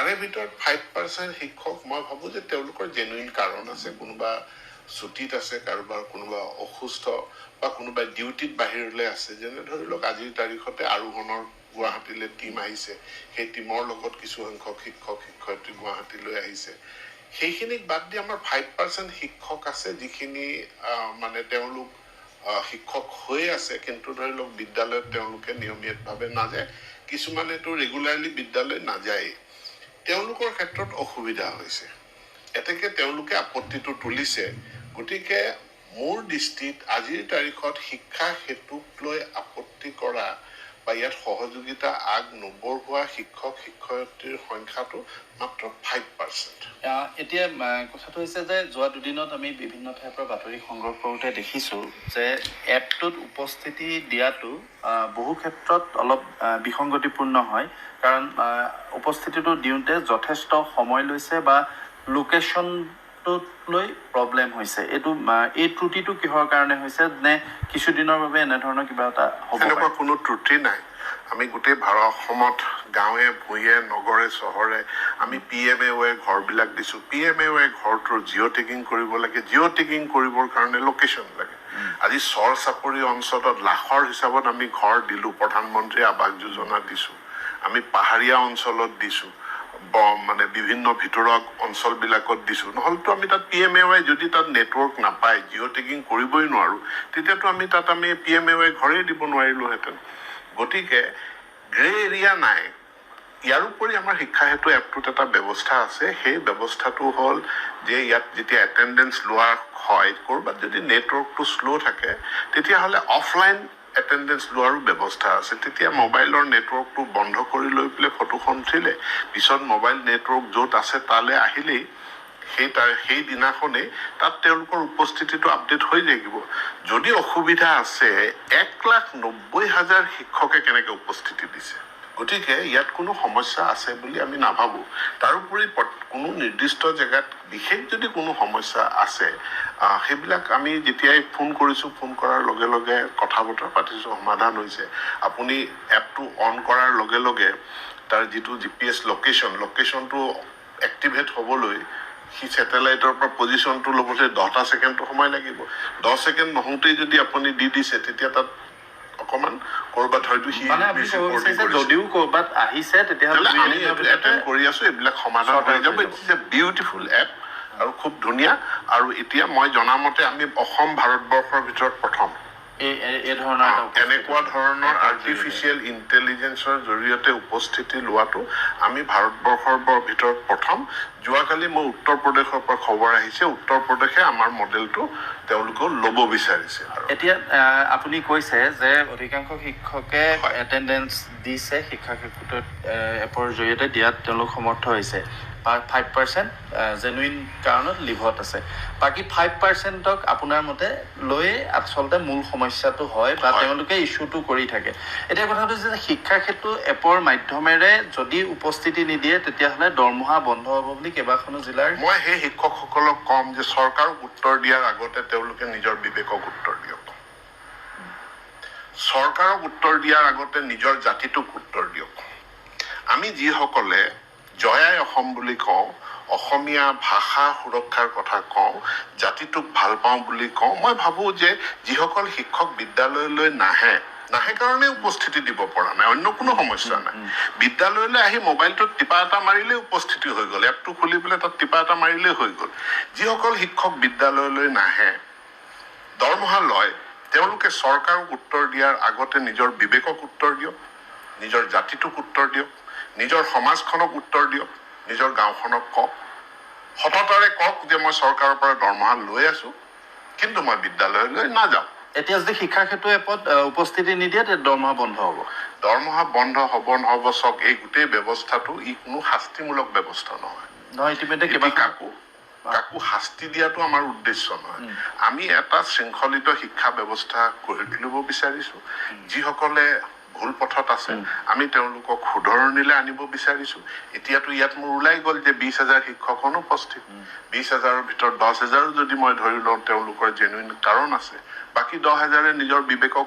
তাৰে ভিতৰত 5% শিক্ষক মই ভাবো যে তেওঁলোকৰ জেনুইন কাৰণ আছে কোনোবা ছুটিত আছে কাৰোবাৰ কোনোবা অসুস্থ বা কোনোবা ডিউটিত বাহিৰলৈ আছে যেনে ধৰি লওক আজিৰ তাৰিখতে আৰোহণৰ গুৱাহাটীলৈ টিম আহিছে সেই টিমৰ লগত কিছু সংখ্যক শিক্ষক শিক্ষয়িত্ৰী গুৱাহাটীলৈ আহিছে সেইখিনিক বাদ দি আমাৰ 5% শিক্ষক আছে যিখিনি মানে তেওঁলোক শিক্ষক হৈ আছে কিন্তু ধৰি লওক বিদ্যালয়ত তেওঁলোকে নিয়মিতভাৱে নাযায় কিছুমানেতো ৰেগুলাৰলি বিদ্যালয় নাযায় তেওঁলোকৰ ক্ষেত্ৰত অসুবিধা হৈছে এতেকে তেওঁলোকে আপত্তিটো তুলিছে গতিকে মোৰ দৃষ্টিত আজিৰ তাৰিখত শিক্ষা হেতুক লৈ আপত্তি কৰা বা ইয়াত সহযোগিতা আগ নবঢ়োৱা শিক্ষক শিক্ষয়িত্ৰীৰ সংখ্যাটো মাত্ৰ 5%। এতিয়া কথাটো হৈছে যে যোৱা দুদিনত আমি বিভিন্ন ঠাইৰ পৰা বাতৰি সংগ্ৰহ কৰোঁতে দেখিছোঁ যে এপটোত উপস্থিতি দিয়াটো বহু ক্ষেত্ৰত অলপ বিসংগতিপূৰ্ণ হয় কাৰণ উপস্থিতিটো দিওঁতে যথেষ্ট সময় লৈছে বা লোকেশ্যনটোত লৈ প্ৰব্লেম হৈছে এই ত্ৰুটিটো কিহৰ কাৰণে হৈছে নে কিছুদিনৰ বাবে এনেধৰণৰ কিবা এটা হ'ব এনেকুৱা কোনো ত্ৰুটি নাই আমি গোটেই অসমত গাঁৱে ভূঞে নগৰে চহৰে আমি PMAOA ঘৰবিলাক দিছোঁ PMAOA ঘৰটোৰ জিঅ' টেগিং কৰিব লাগে জিঅ' টেগিং কৰিবৰ কাৰণে লোকেশ্যন লাগে আজি চৰ চাপৰি অঞ্চলত লাখৰ হিচাপত আমি ঘৰ দিলোঁ প্ৰধানমন্ত্ৰী আৱাস যোজনা দিছোঁ আমি পাহাৰীয়া অঞ্চলত দিছোঁ মানে বিভিন্ন ভিতৰুৱা অঞ্চলবিলাকত দিছোঁ নহ'লেতো আমি তাত PMAOA যদি তাত নেটৱৰ্ক নাপায় জিঅ' টেগিং কৰিবই নোৱাৰোঁ তেতিয়াতো আমি তাত PMAOA ঘৰেই দিব নোৱাৰিলোহেঁতেন গতিকে গ্ৰে এৰিয়া নাই ইয়াৰ উপৰি আমাৰ শিক্ষা হেতু এপটোত এটা ব্যৱস্থা আছে সেই ব্যৱস্থাটো হ'ল যে ইয়াত যেতিয়া এটেণ্ডেঞ্চ লোৱা হয় ক'ৰবাত যদি নেটৱৰ্কটো শ্ল' থাকে তেতিয়াহ'লে অফলাইন এটেণ্ডেঞ্চ লোৱাৰো ব্যৱস্থা আছে তেতিয়া মোবাইলৰ নেটৱৰ্কটো বন্ধ কৰি লৈ পেলাই ফটোখন উঠিলে পিছত মোবাইল নেটৱৰ্ক য'ত আছে তালৈ আহিলেই সেই দিনাখনেই তাত তেওঁলোকৰ উপস্থিতিটো আপডেট হৈ থাকিব যদি অসুবিধা আছে 1,90,000 শিক্ষকে কেনেকৈ উপস্থিতি দিছে গতিকে ইয়াত কোনো সমস্যা আছে বুলি আমি নাভাবোঁ তাৰোপৰি কোনো নিৰ্দিষ্ট জেগাত বিশেষ যদি কোনো সমস্যা আছে সেইবিলাক আমি যেতিয়াই ফোন কৰিছোঁ ফোন কৰাৰ লগে লগে কথা বতৰা পাতিছোঁ সমাধান হৈছে আপুনি এপটো অন কৰাৰ লগে লগে তাৰ যিটো GPS লোকেশ্যনটো এক্টিভেট হ'বলৈ সি ছেটেলাইটৰ পৰা পজিশ্যনটো ল'বলৈ 10টা ছেকেণ্ডটো সময় লাগিব 10 ছেকেণ্ড নহওঁতেই যদি আপুনি দি দিছে তেতিয়া তাত অকমান কৰবাত হয়তো যদিও কৰবাত আহিছে তেতিয়াহ'লে আমি এটেণ্ড কৰি আছো এইবিলাক সমাধান হৈ যাব ইটছ এ বিউটিফুল এপ আৰু খুব ধুনীয়া আৰু এতিয়া মই জনামতে আমি অসম ভাৰতবৰ্ষৰ ভিতৰত প্ৰথম এনেকুৱা ধৰণৰ আৰ্টিফিচিয়েল ইণ্টেলিজেন্সৰ জৰিয়তে উপস্থিতি লোৱাটো আমি ভাৰতবৰ্ষৰ ভিতৰত প্ৰথম যোৱাকালি মই উত্তৰ প্ৰদেশৰ পৰা খবৰ আহিছে উত্তৰ প্ৰদেশে আমাৰ মডেলটো তেওঁলোকে ল'ব বিচাৰিছে এতিয়া আপুনি কৈছে যে অধিকাংশ শিক্ষকে এটেণ্ডেঞ্চ দিছে শিক্ষা এপৰ জৰিয়তে দিয়াত তেওঁলোক সমৰ্থ হৈছে 5% জেনুইন কাৰণত লিভত আছে বাকী 5%ক আপোনাৰ মতে লৈ আচলতে মূল সমস্যাটো হয় বা তেওঁলোকে ইস্যুটো কৰি থাকে এতিয়া কথাটো যে শিক্ষা ক্ষেত্ৰত এপৰ মাধ্যমেৰে যদি উপস্থিতি নিদিয়ে তেতিয়াহ'লে দৰমহা বন্ধ হ'ব বুলি কেইবাখনো জিলাৰ মই সেই শিক্ষকসকলক কম যে চৰকাৰক উত্তৰ দিয়াৰ আগতে তেওঁলোকে নিজৰ বিবেকক উত্তৰ দিয়ক চৰকাৰক উত্তৰ দিয়াৰ আগতে নিজৰ জাতিটোক উত্তৰ দিয়ক আমি যিসকলে জয়াই অসম বুলি কওঁ অসমীয়া ভাষা সুৰক্ষাৰ কথা কওঁ জাতিটোক ভাল পাওঁ বুলি কওঁ মই ভাবোঁ যে যিসকল শিক্ষক বিদ্যালয়লৈ নাহে কাৰণে উপস্থিতি দিব পৰা নাই অন্য কোনো সমস্যা নাই বিদ্যালয়লৈ আহি মোবাইলটোত টিপা এটা মাৰিলে উপস্থিতি হৈ গ'ল এপটো খুলি পেলাই তাত টিপা এটা মাৰিলে হৈ গ'ল যিসকল শিক্ষক বিদ্যালয়লৈ নাহে দৰমহা লয় তেওঁলোকে চৰকাৰক উত্তৰ দিয়াৰ আগতে নিজৰ বিবেকক উত্তৰ দিয়ক নিজৰ জাতিটোক উত্তৰ দিয়ক নিজৰ সমাজখনক উত্তৰ দিয়ক নিজৰ গাঁওখনক কওক সততাৰে কওক যে মই চৰকাৰৰ পৰা দৰমহা লৈ আছো কিন্তু মই বিদ্যালয়লৈ নাযাওঁ এতিয়া যদি শিক্ষা ক্ষেত্ৰত এপত উপস্থিতি নিদিয়ে তেতিয়া দৰমহা বন্ধ হ'ব নহ'ব চক এই গোটেই ব্যৱস্থাটো ই কোনো শাস্তিমূলক ব্যৱস্থা নহয় ইতিমধ্যে কাকো শাস্তি দিয়াটো আমাৰ উদ্দেশ্য নহয় আমি এটা শৃংখলিত শিক্ষা ব্যৱস্থা গঢ়ি তুলিব বিচাৰিছো যিসকলে ভুল পথত আছে আমি তেওঁলোকক শুধৰণিলৈ আনিব বিচাৰিছো এতিয়াতো ইয়াত মোৰ ওলাই গ'ল যে 20,000 শিক্ষক অনুপস্থিত 20,000ৰ ভিতৰত 10,000 যদি মই ধৰি লওঁ তেওঁলোকৰ জেনুইন কাৰণ আছে বাকী 10,000 নিজৰ বিবেকক